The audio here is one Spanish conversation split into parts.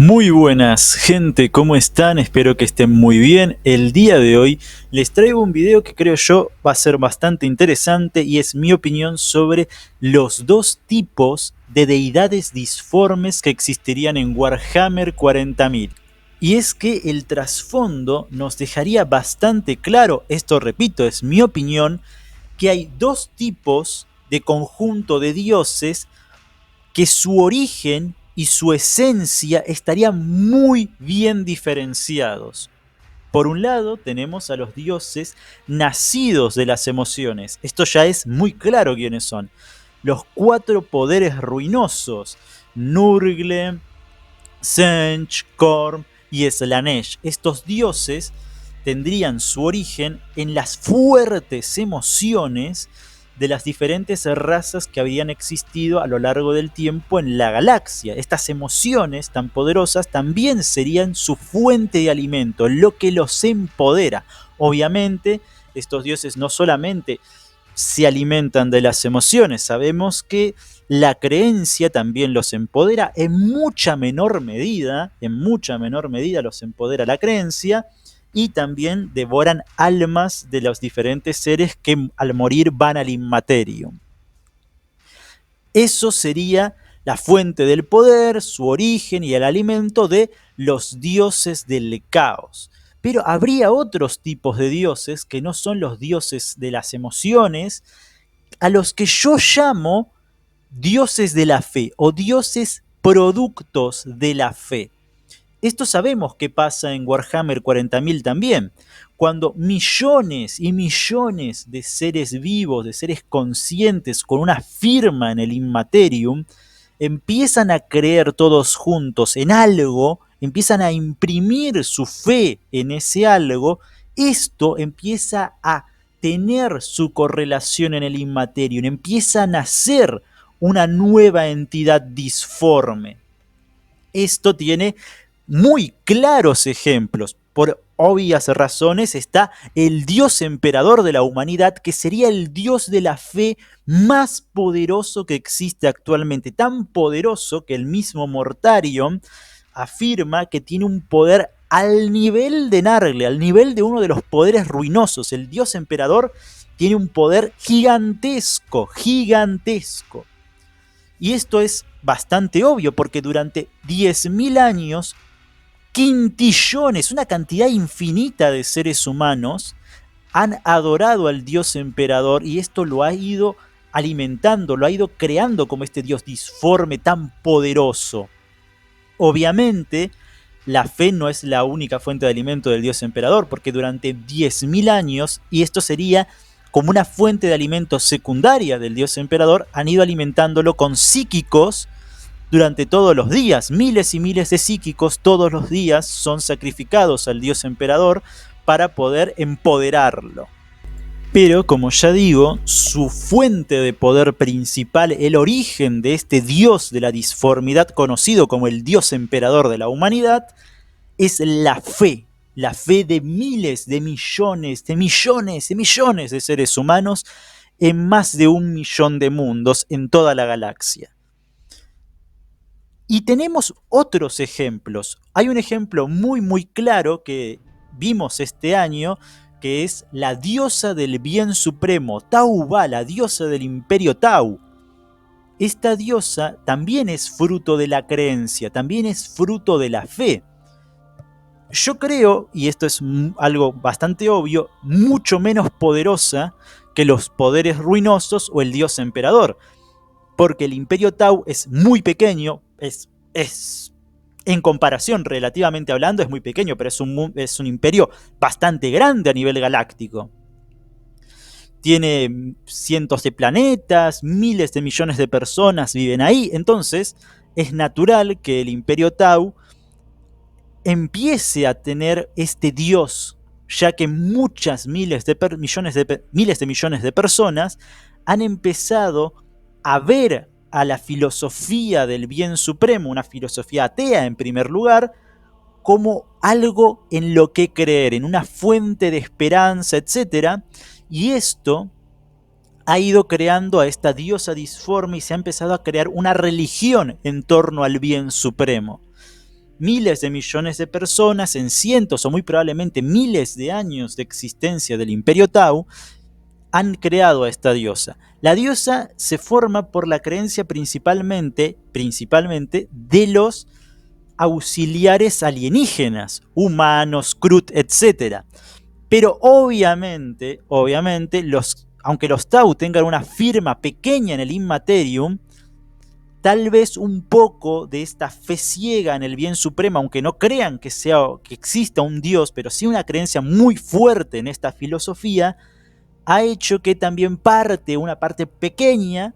Muy buenas gente, ¿cómo están? Espero que estén muy bien. El día de hoy les traigo un video que creo yo va a ser bastante interesante y es mi opinión sobre los dos tipos de deidades disformes que existirían en Warhammer 40.000. Y es que el trasfondo nos dejaría bastante claro, esto repito, es mi opinión, que hay dos tipos de conjunto de dioses que su origen y su esencia estarían muy bien diferenciados. Por un lado tenemos a los dioses nacidos de las emociones. Esto ya es muy claro quiénes son. Los cuatro poderes ruinosos: Nurgle, Tzeentch, Khorne y Slaanesh. Estos dioses tendrían su origen en las fuertes emociones de las diferentes razas que habían existido a lo largo del tiempo en la galaxia. Estas emociones tan poderosas también serían su fuente de alimento, lo que los empodera. Obviamente, estos dioses no solamente se alimentan de las emociones, sabemos que la creencia también los empodera en mucha menor medida los empodera la creencia, y también devoran almas de los diferentes seres que al morir van al Inmaterium. Eso sería la fuente del poder, su origen y el alimento de los dioses del caos. Pero habría otros tipos de dioses que no son los dioses de las emociones, a los que yo llamo dioses de la fe o dioses productos de la fe. Esto sabemos que pasa en Warhammer 40.000 también, cuando millones y millones de seres vivos, de seres conscientes con una firma en el Inmaterium, empiezan a creer todos juntos en algo, empiezan a imprimir su fe en ese algo. Esto empieza a tener su correlación en el Inmaterium, empieza a nacer una nueva entidad disforme. Esto tiene muy claros ejemplos. Por obvias razones está el dios emperador de la humanidad, que sería el dios de la fe más poderoso que existe actualmente. Tan poderoso que el mismo Mortarion afirma que tiene un poder al nivel de Nurgle, al nivel de uno de los poderes ruinosos. El dios emperador tiene un poder gigantesco, gigantesco. Y esto es bastante obvio porque durante 10.000 años, quintillones, una cantidad infinita de seres humanos han adorado al dios emperador, y esto lo ha ido alimentando, lo ha ido creando como este dios disforme tan poderoso. Obviamente, la fe no es la única fuente de alimento del dios emperador, porque durante 10.000 años, y esto sería como una fuente de alimento secundaria del dios emperador, han ido alimentándolo con psíquicos durante todos los días. Miles y miles de psíquicos todos los días son sacrificados al dios emperador para poder empoderarlo. Pero, como ya digo, su fuente de poder principal, el origen de este dios de la disformidad conocido como el dios emperador de la humanidad, es la fe de miles, de millones, de millones, de millones de seres humanos en más de 1 millón de mundos en toda la galaxia. Y tenemos otros ejemplos. Hay un ejemplo muy claro que vimos este año, que es la diosa del bien supremo, Tau-Ba, la diosa del imperio Tau. Esta diosa también es fruto de la creencia, también es fruto de la fe. Yo creo, y esto es algo bastante obvio, mucho menos poderosa que los poderes ruinosos o el dios emperador, porque el imperio Tau es muy pequeño, es en comparación, relativamente hablando, es muy pequeño, pero es un imperio bastante grande a nivel galáctico. Tiene cientos de planetas, miles de millones de personas viven ahí, entonces es natural que el imperio Tau empiece a tener este dios, ya que muchas miles de millones de personas han empezado a ver a la filosofía del bien supremo, una filosofía atea en primer lugar, como algo en lo que creer, en una fuente de esperanza, etc. Y esto ha ido creando a esta diosa disforme y se ha empezado a crear una religión en torno al bien supremo. miles de millones de personas en cientos o muy probablemente miles de años de existencia del Imperio Tau han creado a esta diosa. La diosa se forma por la creencia principalmente de los auxiliares alienígenas, humanos, Krut, etc. Pero obviamente, aunque los Tau tengan una firma pequeña en el Immaterium, tal vez un poco de esta fe ciega en el bien supremo, aunque no crean que exista un Dios, pero sí una creencia muy fuerte en esta filosofía, ha hecho que también una parte pequeña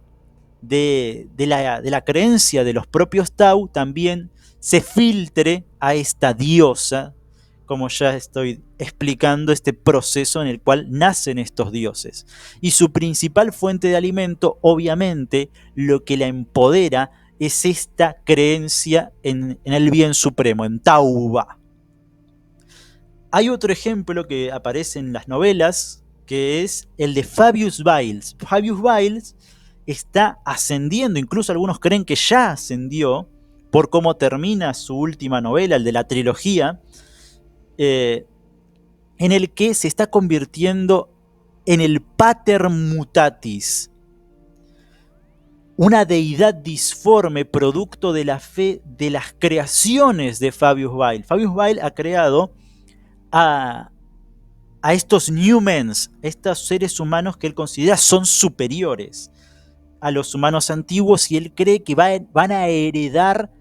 de la creencia de los propios Tau también se filtre a esta diosa, como ya estoy explicando este proceso en el cual nacen estos dioses. Y su principal fuente de alimento, obviamente, lo que la empodera es esta creencia en el bien supremo, en Tauba. Hay otro ejemplo que aparece en las novelas, que es el de Fabius Biles. Fabius Biles está ascendiendo, incluso algunos creen que ya ascendió, por cómo termina su última novela, el de la trilogía, en el que se está convirtiendo en el Pater Mutatis, una deidad disforme producto de la fe de las creaciones de Fabius Bile. Fabius Bile ha creado a estos Newmens, estos seres humanos que él considera son superiores a los humanos antiguos, y él cree que van a heredar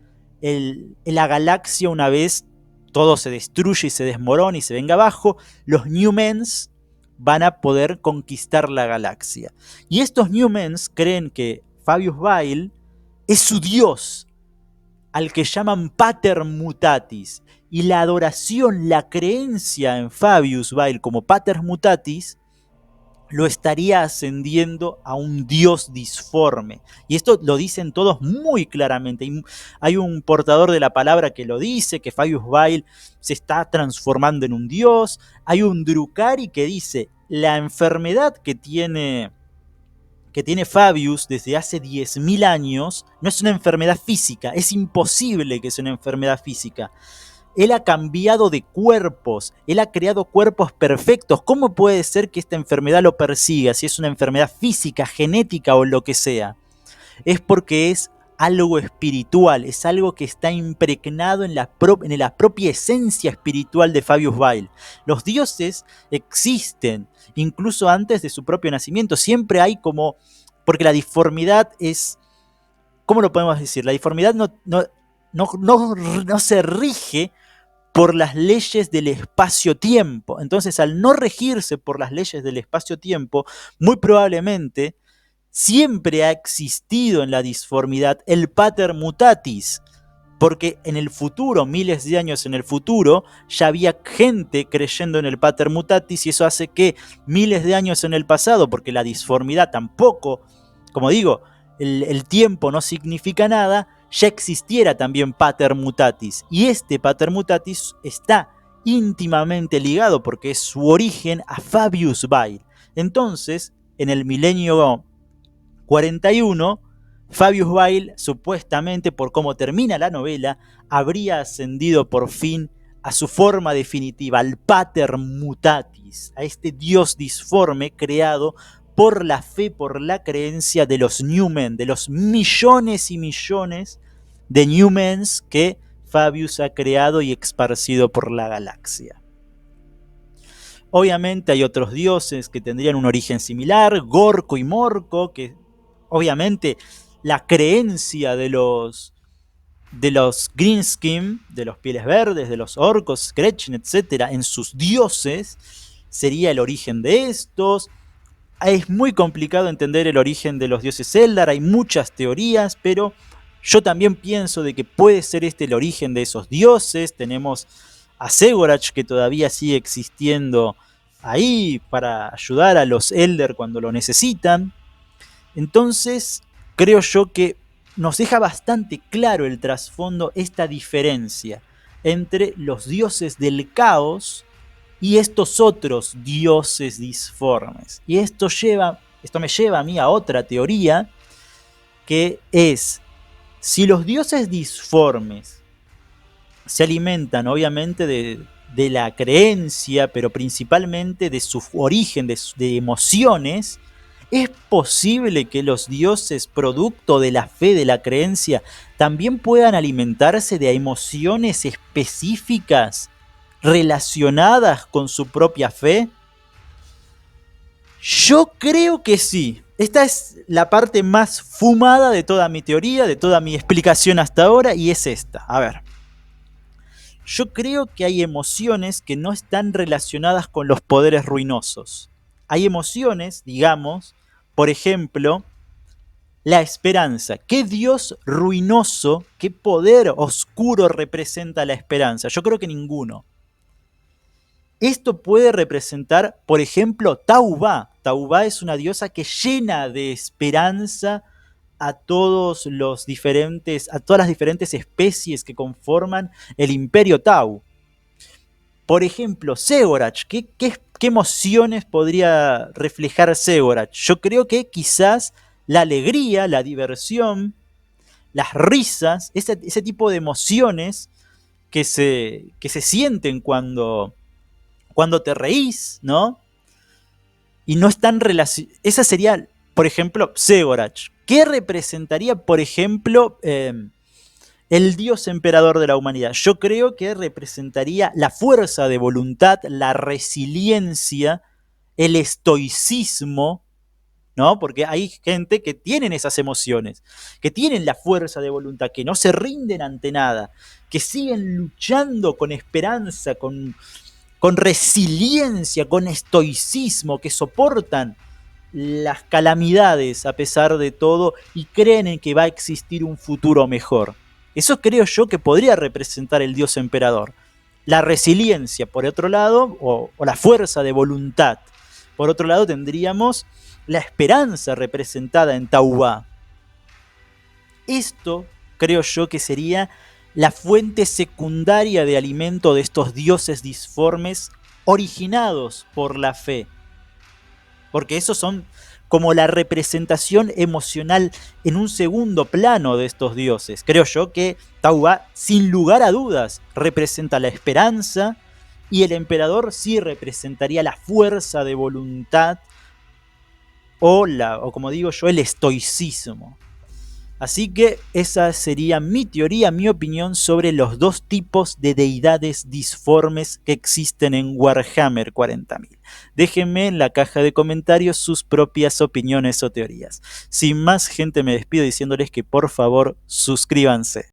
la galaxia una vez todo se destruye y se desmorona y se venga abajo. Los Newmens van a poder conquistar la galaxia. Y estos Newmens creen que Fabius Bile es su dios, al que llaman Pater Mutatis. Y la adoración, la creencia en Fabius Bile como Pater Mutatis lo estaría ascendiendo a un dios disforme. Y esto lo dicen todos muy claramente. Hay un portador de la palabra que lo dice, que Fabius Bile se está transformando en un dios. Hay un Drukari que dice, la enfermedad que tiene Fabius desde hace 10.000 años no es una enfermedad física, es imposible que sea una enfermedad física. Él ha cambiado de cuerpos, él ha creado cuerpos perfectos. ¿Cómo puede ser que esta enfermedad lo persiga si es una enfermedad física, genética o lo que sea? Es porque es algo espiritual, es algo que está impregnado en la propia esencia espiritual de Fabius Bile. Los dioses existen incluso antes de su propio nacimiento. Siempre hay porque la disformidad es, ¿cómo lo podemos decir? La disformidad no se rige por las leyes del espacio-tiempo. Entonces, al no regirse por las leyes del espacio-tiempo, muy probablemente siempre ha existido en la disformidad el Pater Mutatis, porque en el futuro, miles de años en el futuro, ya había gente creyendo en el Pater Mutatis, y eso hace que miles de años en el pasado, porque la disformidad tampoco, como digo, el tiempo no significa nada, ya existiera también Pater Mutatis. Y este Pater Mutatis está íntimamente ligado, porque es su origen, a Fabius Bile. Entonces, en el milenio 41, Fabius Bile, supuestamente, por cómo termina la novela, habría ascendido por fin a su forma definitiva, al Pater Mutatis, a este dios disforme creado por la fe, por la creencia de los Newmen, de los millones y millones de Newmens que Fabius ha creado y esparcido por la galaxia. Obviamente hay otros dioses que tendrían un origen similar, Gorko y Morko, que obviamente la creencia de los Greenskin, de los pieles verdes, de los orcos, Gretchen, etc., en sus dioses, sería el origen de estos. Es muy complicado entender el origen de los dioses Eldar, hay muchas teorías, pero yo también pienso de que puede ser este el origen de esos dioses. Tenemos a Segorach, que todavía sigue existiendo ahí para ayudar a los Eldar cuando lo necesitan. Entonces, creo yo que nos deja bastante claro el trasfondo, esta diferencia entre los dioses del caos y estos otros dioses disformes. Y esto me lleva a mí a otra teoría, que es, si los dioses disformes se alimentan obviamente de la creencia, pero principalmente de su origen, de emociones. ¿Es posible que los dioses, producto de la fe, de la creencia, también puedan alimentarse de emociones específicas relacionadas con su propia fe? Yo creo que sí. Esta es la parte más fumada de toda mi teoría, de toda mi explicación hasta ahora, y es esta. A ver, yo creo que hay emociones que no están relacionadas con los poderes ruinosos. Hay emociones, digamos, por ejemplo, la esperanza. ¿Qué dios ruinoso, qué poder oscuro representa la esperanza? Yo creo que ninguno. Esto puede representar, por ejemplo, Taubá. Taubá es una diosa que llena de esperanza a todas las diferentes especies que conforman el imperio Tau. Por ejemplo, Segorach, ¿qué emociones podría reflejar Segorach? Yo creo que quizás la alegría, la diversión, las risas, ese tipo de emociones que se sienten cuando te reís, ¿no? Y no están relacionadas. Esa sería, por ejemplo, Segorach. ¿Qué representaría, por ejemplo, el dios emperador de la humanidad? Yo creo que representaría la fuerza de voluntad, la resiliencia, el estoicismo, ¿no? Porque hay gente que tienen esas emociones, que tienen la fuerza de voluntad, que no se rinden ante nada, que siguen luchando con esperanza, con resiliencia, con estoicismo, que soportan las calamidades a pesar de todo y creen en que va a existir un futuro mejor. Eso creo yo que podría representar el dios emperador. La resiliencia, por otro lado, o la fuerza de voluntad. Por otro lado, tendríamos la esperanza representada en Taubá. Esto creo yo que sería la fuente secundaria de alimento de estos dioses disformes originados por la fe. Porque esos son como la representación emocional en un segundo plano de estos dioses. Creo yo que Taubá, sin lugar a dudas, representa la esperanza y el emperador sí representaría la fuerza de voluntad o como digo yo, el estoicismo. Así que esa sería mi teoría, mi opinión sobre los dos tipos de deidades disformes que existen en Warhammer 40.000. Déjenme en la caja de comentarios sus propias opiniones o teorías. Sin más, gente, me despido diciéndoles que por favor suscríbanse.